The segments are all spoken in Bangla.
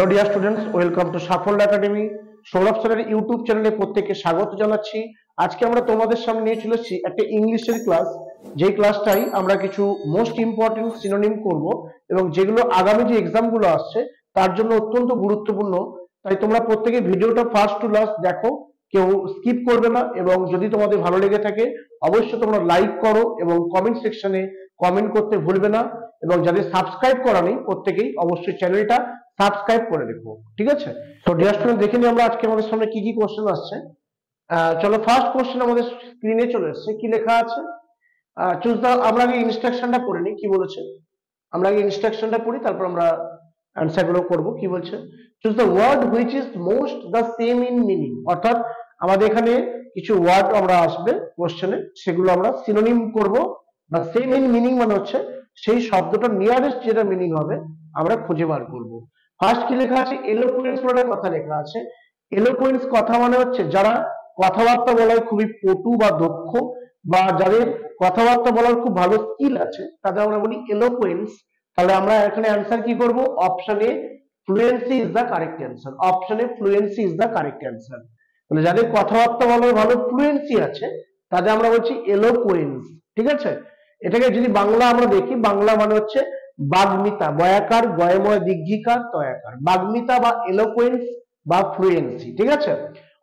Hello dear students, welcome to সাফল্য একাডেমি। সৌরভ স্যারের ইউটিউব চ্যানেলে প্রত্যেককে স্বাগত জানাচ্ছি। আজকে আমরা তোমাদের সামনে নিয়ে চলে এসেছি একটা ইংলিশের ক্লাস, যেই ক্লাসটাই আমরা কিছু মোস্ট ইম্পর্টেন্ট সিনোনিম করব এবং যেগুলো আগামী যে এক্সামগুলো আসছে তার জন্য অত্যন্ত গুরুত্বপূর্ণ। তাই তোমরা প্রত্যেকে ভিডিওটা ফার্স্ট টু লাস্ট দেখো, কেউ স্কিপ করবে না। এবং যদি তোমাদের ভালো লেগে থাকে অবশ্যই তোমরা লাইক করো এবং কমেন্ট সেকশনে কমেন্ট করতে ভুলবে না। এবং যাদের সাবস্ক্রাইব করা নেই প্রত্যেকেই অবশ্যই চ্যানেলটা সাবস্ক্রাইব করে রেখো, ঠিক আছে? তো ডিয়ার স্টুডেন্ট, দেখে নিই আমরা আজকে আমাদের সামনে কি কি কোশ্চেন আসছে। চলো, ফার্স্ট কোশ্চেন আমাদের স্ক্রিনে চলে এসেছে। কি লেখা আছে? চুজ দা, আমরা আগে ইনস্ট্রাকশনটা পড়ে নিই কি বলেছে। আমরা আগে ইনস্ট্রাকশনটা পড়ি, তারপর আমরা অ্যান্সার গুলো করবো। কি বলছে? Choose the word which is most the same in meaning. অর্থাৎ আমাদের এখানে কিছু ওয়ার্ড আমরা আসবে কোশ্চেনে, সেগুলো আমরা সিনোনিম করব। বা সেম ইন মিনিং মানে হচ্ছে সেই শব্দটা নিয়ারেস্ট যেটা মিনিং হবে আমরা খুঁজে বার করব। ফার্স্ট কি লেখা আছে? এলোকুয়েন্স বলে কথা লেখা আছে। এলোকুয়েন্স কথা মানে হচ্ছে যারা কথাবার্তা বলায় খুবই পটু বা দক্ষ, বা যাদের কথাবার্তা বলার খুব ভালো স্কিল আছে তাদের আমরা বলি এলোকুয়েন্স। তাহলে আমরা এখানে অ্যান্সার কি করব? Option A fluency is the correct answer. Option A fluency is the correct answer. তাহলে যাদের কথাবার্তা বলার ভালো ফ্লুয়েন্সি আছে তাদের আমরা বলছি এলোকুয়েন্স, ঠিক আছে? এটাকে যদি বাংলা আমরা দেখি, বাংলা মানে হচ্ছে বাগ্মিতা, বয়াকার, গয়ময় দীর্ঘিকার, তয়াকার, বাগ্মিতা বা এলোকুয়েন্স বা ফ্লুয়েন্সি, ঠিক আছে?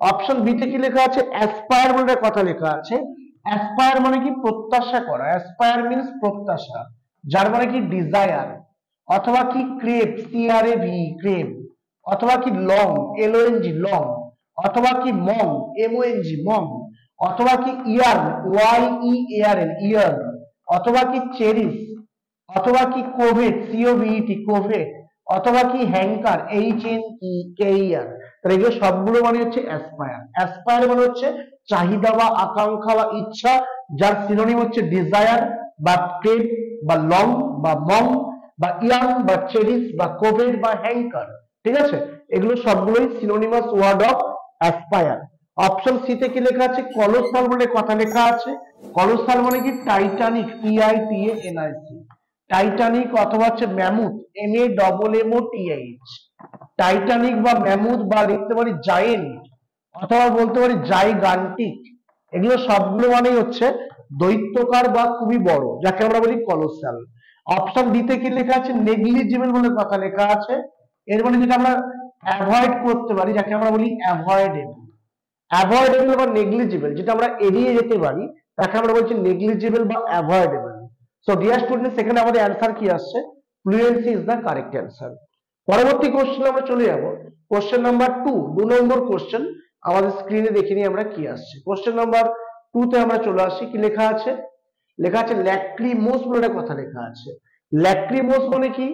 অপশন বি তে কি লেখা আছে? অ্যাসপায়ার বলে কথা লেখা আছে। অ্যাসপায়ার মানে কি? প্রত্যাশা করা। অ্যাসপায়ার মিন্স প্রত্যাশা, যার মানে কি ডিজায়ার। অথবা কি ক্রেভ, CRAVE ক্রেভ। অথবা কি লং, LONG লং। অথবা কি মং, MONG মং। অথবা কি ইয়ার্ন, YEARN ইয়ার্ন। অথবা কি চেরিস। অথবা কি কোভেট, COVET কোভেট। অথবা কি হ্যাঙ্কার, HNKER। তাহলে এগুলো সবগুলো মানে হচ্ছে অ্যাসপায়ার। অ্যাসপায়ার মানে হচ্ছে চাহিদা বা আকাঙ্ক্ষা বা ইচ্ছা, যার সিনোনিম হচ্ছে ডিজায়ার বা ক্রেভ বা লং বা মং বা ইয়ার্ন বা চেরিস বা কোভেট বা হ্যাঙ্কার, ঠিক আছে? এগুলো সবগুলোই synonymous word of aspire. Option C তে কি লেখা আছে? কলোসাল বলে কথা লেখা আছে। কলোসাল মানে কি? Titanic, TITANIC Titanic. অথবা হচ্ছে ম্যামুথ, MAMMOTH টাইটানিক বা ম্যামুথ, বা লিখতে পারি জায়েন্ট, অথবা বলতে পারি জাইগান্টিক। এগুলো সবগুলো মানেই হচ্ছে দৈত্যকার বা খুবই বড়, যাকে আমরা বলি কলোসাল। অপশন ডি তে কি লেখা আছে? নেগলিজিবল বলে কথা লেখা আছে। এর মানে যেটা আমরা অ্যাভয়েড করতে পারি, যাকে আমরা বলি অ্যাভয়েডেবল। অ্যাভয়েডেবল বা নেগলিজিবল যেটা আমরা এড়িয়ে যেতে পারি তাকে আমরা বলছি নেগলিজিবল বা অ্যাভয়েডেবল। সো ডিয়ার স্টুডেন্টস, এখানে আমাদের অ্যান্সার কি আসছে? Fluency is the correct answer. পরবর্তী কোশ্চেন আমরা চলে যাব। কোশ্চেন নাম্বার 2, 2 নম্বর কোশ্চেন আমাদের স্ক্রিনে দেখে নিই আমরা কি আসছে। কোশ্চেন নাম্বার 2 তে আমরা চলে আসি। কি লেখা আছে? লেখা আছে ল্যাক্রিমোস বলে কথা লেখা আছে। ল্যাক্রিমোস মানে কি?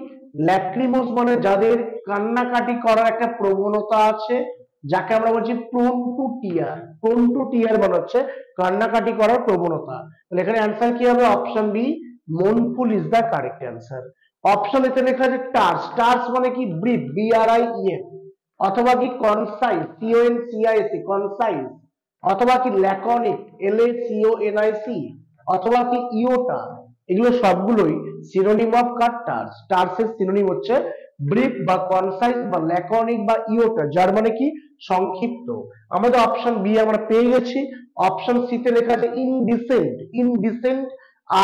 ল্যাক্রিমোস মানে যাদের কান্নাকাটি করার একটা প্রবণতা আছে, যাকে আমরা বলছি prone to tear. Prone to tear মানে হচ্ছে কান্নাকাটি করার প্রবণতা। তাহলে এখানে অ্যান্সার কি হবে? Option B, মনফুল is the correct answer. Option এতে লেখা আছে টার্স। টার্স মানে কি? Breathe, BRIEF। অথবা কি কনসাইজ, CONCIC কনসাইজ। অথবা কি ল্যাকনিক, LACONIC। অথবা কি ইওটা। এগুলো সবগুলোই সিনোনিম অফ কার? টার্স। টার্সের সিনোনিম হচ্ছে ব্রিফ বা কনসাইজ বা ল্যাকনিক বা ইওটা, যার মানে কি? সংক্ষিপ্ত। আমাদের অপশন বি আমরা পেয়ে গেছি। অপশন সি তে লেখা আছে ইনডিসেন্ট। ইনডিসেন্ট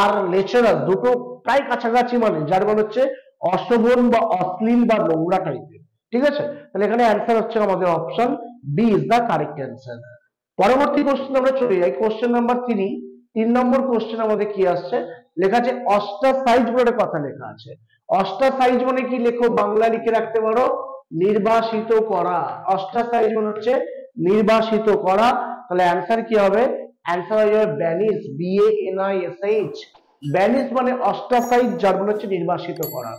আর লেচারাল দুটো প্রায় কাছাকাছি মানে, যার মানে হচ্ছে অশোভন বা অশ্লীল বা নোংরা টাইপের, ঠিক আছে? তাহলে এখানে অ্যান্সার হচ্ছে আমাদের option B is the correct answer. পরবর্তী কোশ্চেন আমরা চলে যাই। কোশ্চেন নাম্বার 3, 3 নম্বর কোশ্চেন আমাদের কি আসছে? লেখা আছে অস্টাসাইজ বলে কথা লেখা আছে। অস্টাসাইজ মানে কি? লেখো, বাংলা লিখে রাখতে পারো, নির্বাসিত করা। অস্টাসাইজ মানে হচ্ছে নির্বাসিত করা। তাহলে অ্যান্সার কি হবে? অ্যান্সার হয়ে যাবে ব্যানিশ, BANISH। ব্যানিশ মানে অস্টাসাইজ, যার মানে হচ্ছে নির্বাসিত করা।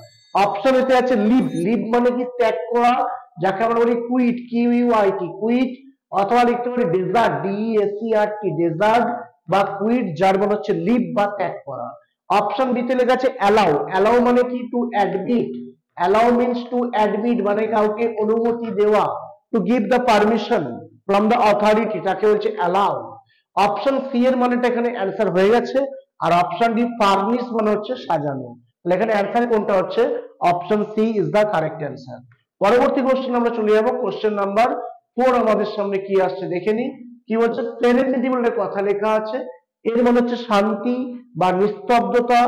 অপশন এতে আছে লিভ। লিভ মানে কি? ত্যাগ করা, যাকে আমরা বলি কুইট, QUIT কুইট। অথবা লিখতে পারি ডেজার্ট, DESERT ডেজার্ট বা কুইট, যার মানে হচ্ছে লিভ বা ত্যাগ করা। অপশন বি তে লেখা আছে অ্যালাউ। অ্যালাউ মানে কি? To admit. Allow means to admit, মানে কাউকে অনুমতি দেওয়া, to give the permission from the authority, তাকে বলছে অ্যালাউ। অপশন সি এর মানেটা এখানে অ্যান্সার হয়ে গেছে। আর অপশন ডি ফার্নিশ মানে হচ্ছে সাজানো। তাহলে এখানে অ্যান্সার কোনটা হচ্ছে? Option C is the correct answer. পরবর্তী কোশ্চেন আমরা চলে যাব। কোশ্চেন নাম্বার 4 আমাদের সামনে কি আসছে দেখে নি। কি বলছে? সেরেনিটি বলে কথা লেখা আছে, এর মানে হচ্ছে শান্তি বা নিস্তব্ধতা,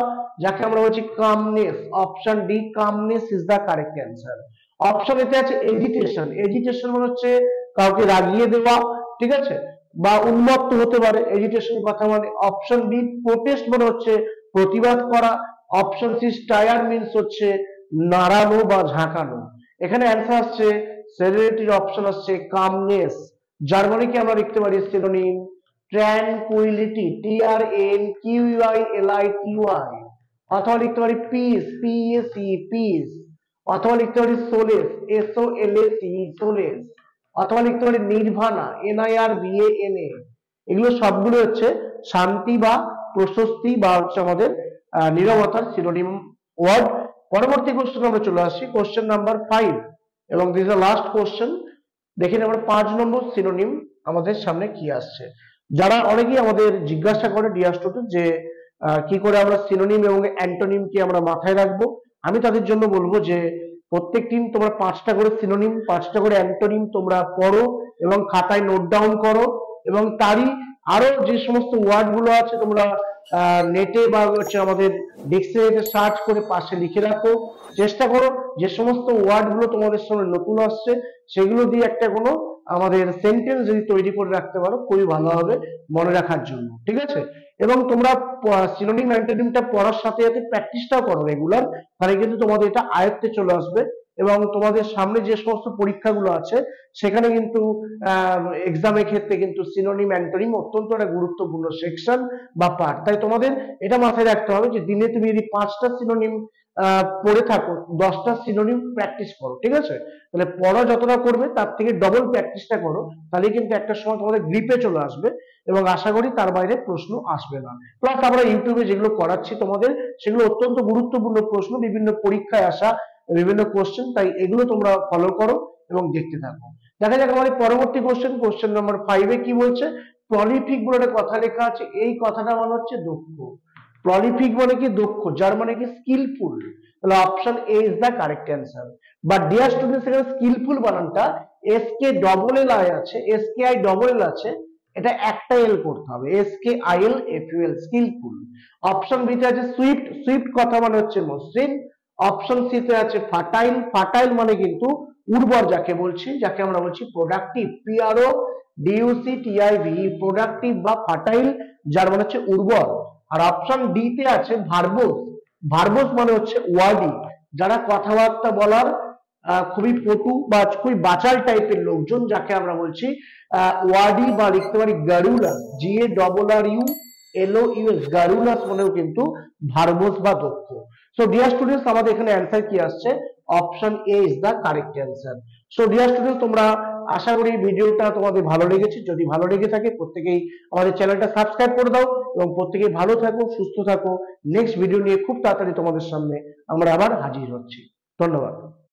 যাকে আমরা বলছি calmness. Option D, calmness is the correct answer. Option এতে আছে এজিটেশন। এজিটেশন মানে হচ্ছে কাউকে রাগিয়ে দেওয়া, ঠিক আছে, বা উন্মত্ত হতে পারে এজিটেশন কথা মানে। অপশন বি, প্রোটেস্ট মানে হচ্ছে প্রতিবাদ করা। অপশন সি, স্টায়ার মিন্স হচ্ছে নাড়ানো বা ঝাঁকানো। এখানে অ্যান্সার আসছে সেরেনিটির অপশন আসছে কামনেস, যার মানে কি আমরা লিখতে পারি সিনোনিম ট্র্যাঙ্কুইলিটি, TRANQUILITY, অথবা লিখতে পারি পিস, PAC পিস, অথবা লিখতে পারি সোলেস, SOLACE সোলেস, অথবা লিখতে পারি নির্ভানা, NIRVANA। এগুলো সবগুলো হচ্ছে শান্তি বা প্রশস্তি বা হচ্ছে আমাদের নীরবতার সিনোনিম ওয়ার্ড। পরবর্তী কোশ্চেন আমরা চলে আসছি, কোশ্চেন নাম্বার 5, এবং this is the last question. দেখে নেব 5 নম্বর সিনোনিম আমাদের সামনে কি আসছে। যারা অনেকেই আমাদের জিজ্ঞাসা করে ডিয়ার স্টুডেন্ট যে কি করে আমরা সিনোনিম এবং অ্যান্টোনিম কি আমরা মাথায় রাখবো, আমি তাদের জন্য বলবো যে প্রত্যেক দিন তোমরা 5টা করে সিনোনিম 5টা করে অ্যান্টোনিম তোমরা পড়ো এবং খাতায় নোট ডাউন করো, এবং তারই আরো যে সমস্ত ওয়ার্ড গুলো আছে তোমরা নেটে বা হচ্ছে আমাদের ডিকশনারিতে সার্চ করে পাশে লিখে রাখো। চেষ্টা করো যে সমস্ত ওয়ার্ড গুলো তোমাদের সামনে নতুন আসছে সেগুলো দিয়ে একটা কোনো আমাদের সেন্টেন্স যদি তৈরি করে রাখতে পারো খুবই ভালো হবে মনে রাখার জন্য, ঠিক আছে। এবং তোমরা সিনোনিম অ্যান্টোনিমটা পড়ার সাথে সাথে প্র্যাকটিসটাও করো রেগুলার, তাহলে কিন্তু তোমাদের এটা আয়ত্তে চলে আসবে। এবং তোমাদের সামনে যে সমস্ত পরীক্ষাগুলো আছে সেখানে কিন্তু এক্সামের ক্ষেত্রে কিন্তু সিনোনিম অ্যান্টোনিম অত্যন্ত একটা গুরুত্বপূর্ণ সেকশন বা পার্ট। তাই তোমাদের এটা মাথায় রাখতে হবে যে দিনে তুমি যদি 5টা সিনোনিম পড়ে থাকো, 10টা সিনোনিম প্র্যাকটিস করো, ঠিক আছে। তাহলে পড়া যতটা করবে তার থেকে ডবল প্র্যাকটিসটা করো, তাহলে কিন্তু একটা সময় তোমাদের গ্রিপে চলে আসবে এবং আশা করি তার বাইরে প্রশ্ন আসবে না। প্লাস আমরা ইউটিউবে যেগুলো করাচ্ছি তোমাদের সেগুলো অত্যন্ত গুরুত্বপূর্ণ প্রশ্ন, বিভিন্ন পরীক্ষায় আসা বিভিন্ন কোশ্চেন, তাই এগুলো তোমরা ফলো করো এবং দেখতে থাকো। দেখা যাক আমাদের পরবর্তী কোশ্চেন, কোশ্চেন নাম্বার 5 কি বলছে। প্রলিফিক বলে একটা কথা লেখা আছে, এই কথাটা মানে হচ্ছে দক্ষ। প্রলিফিক মানে কি দক্ষ, যার মানে কি স্কিলফুল। তাহলে option A is the correct answer. But dear students, এখানে স্কিলফুল বানানটা SKLL আছে, SKILL আছে, এটা একটা এল করতে হবে, SKILFUL, স্কিলফুল। অপশন বি তে আছে সুইফট, সুইফট কথা মানে হচ্ছে মসৃণ। অপশন সি তে আছে ফার্টাইল, ফার্টাইল মানে কিন্তু উর্বর যাকে বলছি, যাকে আমরা বলছি প্রোডাক্টিভ, PRODUCTIV, প্রোডাক্টিভ বা ফার্টাইল, যার মানে হচ্ছে উর্বর। আর অপশন ডি তে আছে ভার্বোস, ভার্বোস মানে হচ্ছে ওয়ার্ডি, যারা কথাবার্তা বলার খুবই পটু বা খুবই বাচাল টাইপের লোকজন, যাকে আমরা বলছি ওয়ার্ডি বা লিখতে পারি গারুলাস, GARRULOUS, গারুলাস মানেও কিন্তু ভার্বোস বা দক্ষ। সো ডিয়ার স্টুডেন্টস, আমাদের এখানে অ্যান্সার কি আসছে, option A is the correct answer. So dear students, তোমরা আশা করি ভিডিওটা তোমাদের ভালো লেগেছে। যদি ভালো লেগে থাকে প্রত্যেকেই আমাদের চ্যানেলটা সাবস্ক্রাইব করে দাও এবং প্রত্যেকেই ভালো থাকো, সুস্থ থাকো। নেক্সট ভিডিও নিয়ে খুব তাড়াতাড়ি তোমাদের সামনে আমরা আবার হাজির হচ্ছি। ধন্যবাদ।